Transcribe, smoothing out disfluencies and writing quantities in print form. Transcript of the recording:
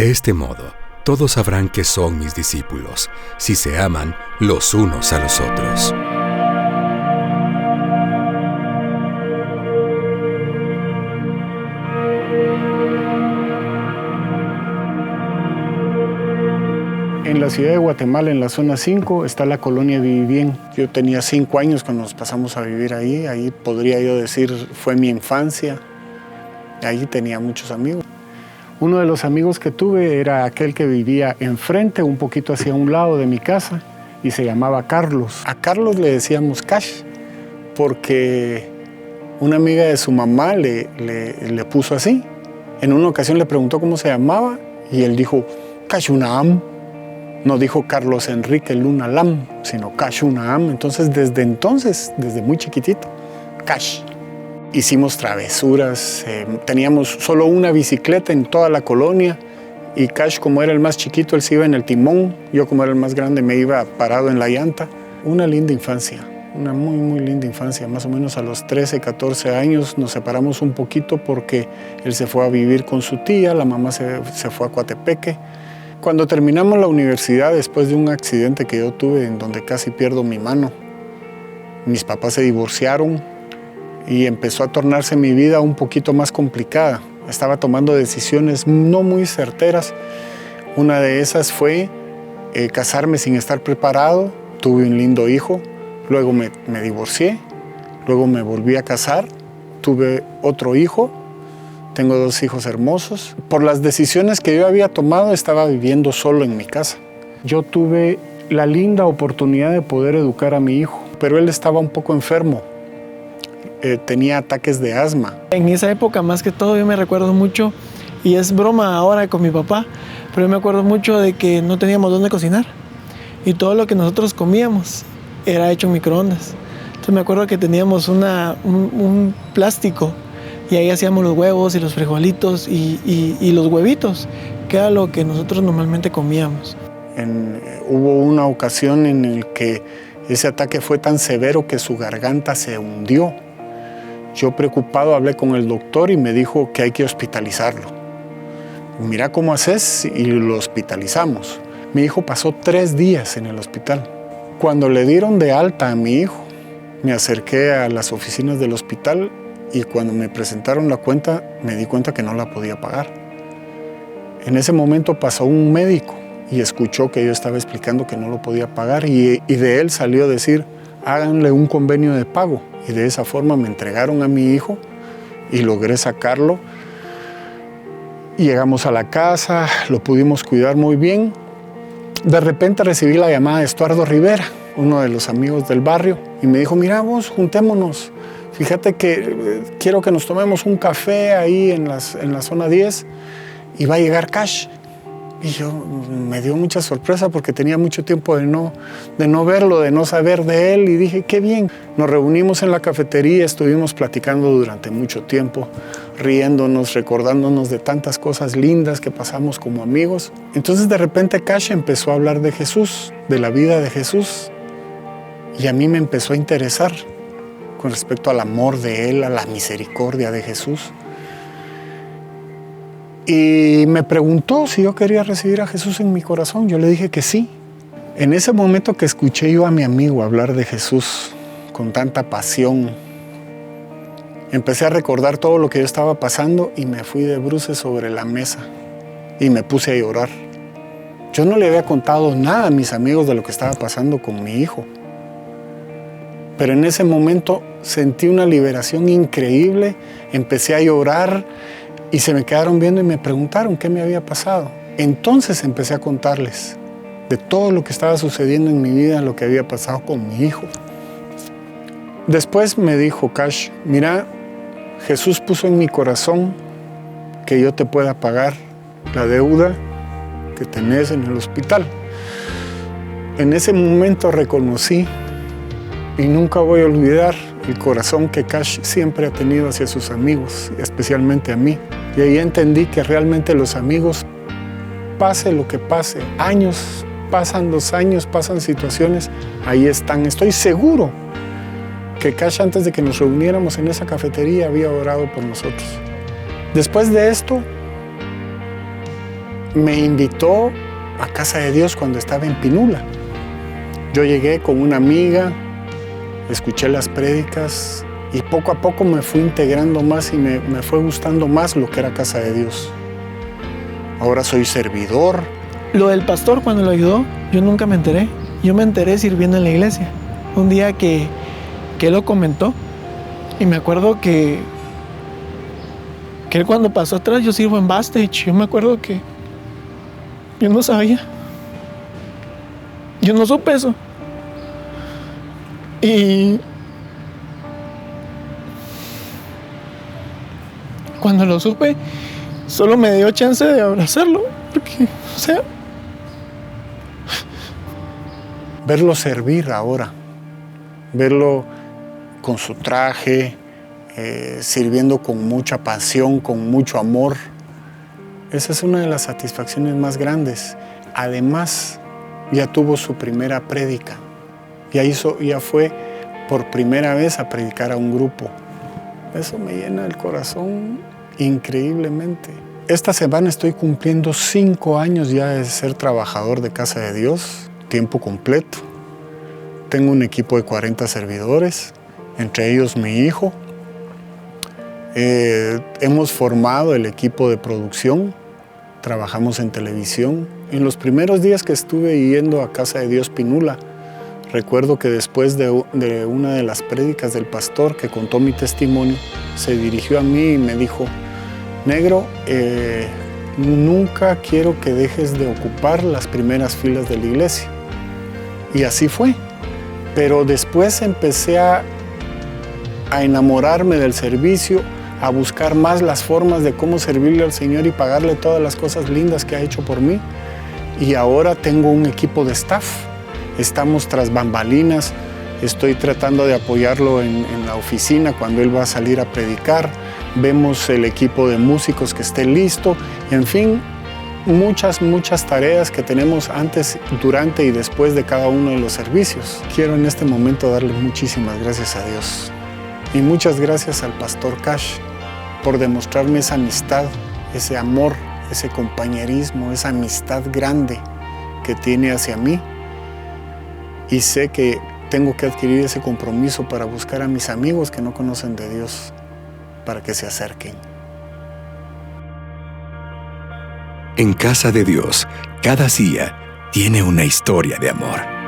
De este modo, todos sabrán que son mis discípulos, si se aman los unos a los otros. En la ciudad de Guatemala, en la zona 5, está la colonia Viví Bien. Yo tenía 5 años cuando nos pasamos a vivir ahí. Ahí podría yo decir fue mi infancia. Ahí tenía muchos amigos. Uno de los amigos que tuve era aquel que vivía enfrente, un poquito hacia un lado de mi casa, y se llamaba Carlos. A Carlos le decíamos Cash, porque una amiga de su mamá le puso así. En una ocasión le preguntó cómo se llamaba, y él dijo, Cash Unaam. No dijo Carlos Enrique Luna Lam, sino Cash Unaam. Entonces, desde muy chiquitito, Cash. Hicimos travesuras, teníamos solo una bicicleta en toda la colonia y Cash, como era el más chiquito, él se iba en el timón. Yo, como era el más grande, me iba parado en la llanta. Una linda infancia, una muy, muy linda infancia. Más o menos a los 13, 14 años nos separamos un poquito porque él se fue a vivir con su tía, la mamá se fue a Coatepeque. Cuando terminamos la universidad, después de un accidente que yo tuve en donde casi pierdo mi mano, mis papás se divorciaron y empezó a tornarse mi vida un poquito más complicada. Estaba tomando decisiones no muy certeras. Una de esas fue casarme sin estar preparado. Tuve un lindo hijo, luego me divorcié, luego me volví a casar, tuve otro hijo. Tengo 2 hijos hermosos. Por las decisiones que yo había tomado, estaba viviendo solo en mi casa. Yo tuve la linda oportunidad de poder educar a mi hijo, pero él estaba un poco enfermo. Tenía ataques de asma. En esa época, más que todo, yo me recuerdo mucho, y es broma ahora con mi papá, pero yo me acuerdo mucho de que no teníamos dónde cocinar. Y todo lo que nosotros comíamos era hecho en microondas. Entonces me acuerdo que teníamos un plástico, y ahí hacíamos los huevos y los frijolitos y los huevitos, que era lo que nosotros normalmente comíamos. Hubo una ocasión en la que ese ataque fue tan severo que su garganta se hundió. Yo, preocupado, hablé con el doctor y me dijo que hay que hospitalizarlo. Mira cómo haces, y lo hospitalizamos. Mi hijo pasó 3 días en el hospital. Cuando le dieron de alta a mi hijo, me acerqué a las oficinas del hospital y cuando me presentaron la cuenta, me di cuenta que no la podía pagar. En ese momento pasó un médico y escuchó que yo estaba explicando que no lo podía pagar y de él salió a decir, háganle un convenio de pago. Y de esa forma me entregaron a mi hijo y logré sacarlo. Y llegamos a la casa, lo pudimos cuidar muy bien. De repente recibí la llamada de Estuardo Rivera, uno de los amigos del barrio, y me dijo, mira vos, juntémonos. Fíjate que quiero que nos tomemos un café ahí en la zona 10 y va a llegar Cash. Y yo me dio mucha sorpresa porque tenía mucho tiempo de no verlo, de no saber de él, y dije, qué bien. Nos reunimos en la cafetería, estuvimos platicando durante mucho tiempo, riéndonos, recordándonos de tantas cosas lindas que pasamos como amigos. Entonces de repente Cash empezó a hablar de Jesús, de la vida de Jesús, y a mí me empezó a interesar con respecto al amor de él, a la misericordia de Jesús. Y me preguntó si yo quería recibir a Jesús en mi corazón. Yo le dije que sí. En ese momento que escuché yo a mi amigo hablar de Jesús con tanta pasión, empecé a recordar todo lo que yo estaba pasando y me fui de bruces sobre la mesa y me puse a llorar. Yo no le había contado nada a mis amigos de lo que estaba pasando con mi hijo. Pero en ese momento sentí una liberación increíble, empecé a llorar y se me quedaron viendo y me preguntaron qué me había pasado. Entonces empecé a contarles de todo lo que estaba sucediendo en mi vida, lo que había pasado con mi hijo. Después me dijo Cash, mira, Jesús puso en mi corazón que yo te pueda pagar la deuda que tenés en el hospital. En ese momento reconocí y nunca voy a olvidar el corazón que Cash siempre ha tenido hacia sus amigos, especialmente a mí. Y ahí entendí que realmente los amigos, pase lo que pase, años, pasan los años, pasan situaciones, ahí están. Estoy seguro que Cash, antes de que nos reuniéramos en esa cafetería, había orado por nosotros. Después de esto, me invitó a Casa de Dios cuando estaba en Pinula. Yo llegué con una amiga, escuché las prédicas y poco a poco me fui integrando más y me fue gustando más lo que era Casa de Dios. Ahora soy servidor. Lo del pastor, cuando lo ayudó, yo nunca me enteré. Yo me enteré sirviendo en la iglesia. Un día que él lo comentó, y me acuerdo que él cuando pasó atrás, yo sirvo en Bastage. Yo me acuerdo que yo no sabía. Yo no supe eso. Y cuando lo supe, solo me dio chance de abrazarlo. Porque, o sea... Verlo servir ahora, verlo con su traje, sirviendo con mucha pasión, con mucho amor. Esa es una de las satisfacciones más grandes. Además, ya tuvo su primera prédica. Ya fue por primera vez a predicar a un grupo. Eso me llena el corazón increíblemente. Esta semana estoy cumpliendo 5 años ya de ser trabajador de Casa de Dios, tiempo completo. Tengo un equipo de 40 servidores, entre ellos mi hijo. Hemos formado el equipo de producción, trabajamos en televisión. En los primeros días que estuve yendo a Casa de Dios Pinula, recuerdo que después de una de las prédicas del pastor que contó mi testimonio, se dirigió a mí y me dijo: Negro, nunca quiero que dejes de ocupar las primeras filas de la iglesia. Y así fue. Pero después empecé a enamorarme del servicio, a buscar más las formas de cómo servirle al Señor y pagarle todas las cosas lindas que ha hecho por mí. Y ahora tengo un equipo de staff. Estamos tras bambalinas. Estoy tratando de apoyarlo en la oficina cuando él va a salir a predicar. Vemos el equipo de músicos que esté listo. En fin, muchas tareas que tenemos antes, durante y después de cada uno de los servicios. Quiero en este momento darle muchísimas gracias a Dios. Y muchas gracias al pastor Cash por demostrarme esa amistad, ese amor, ese compañerismo, esa amistad grande que tiene hacia mí. Y sé que tengo que adquirir ese compromiso para buscar a mis amigos que no conocen de Dios, para que se acerquen. En Casa de Dios, cada día tiene una historia de amor.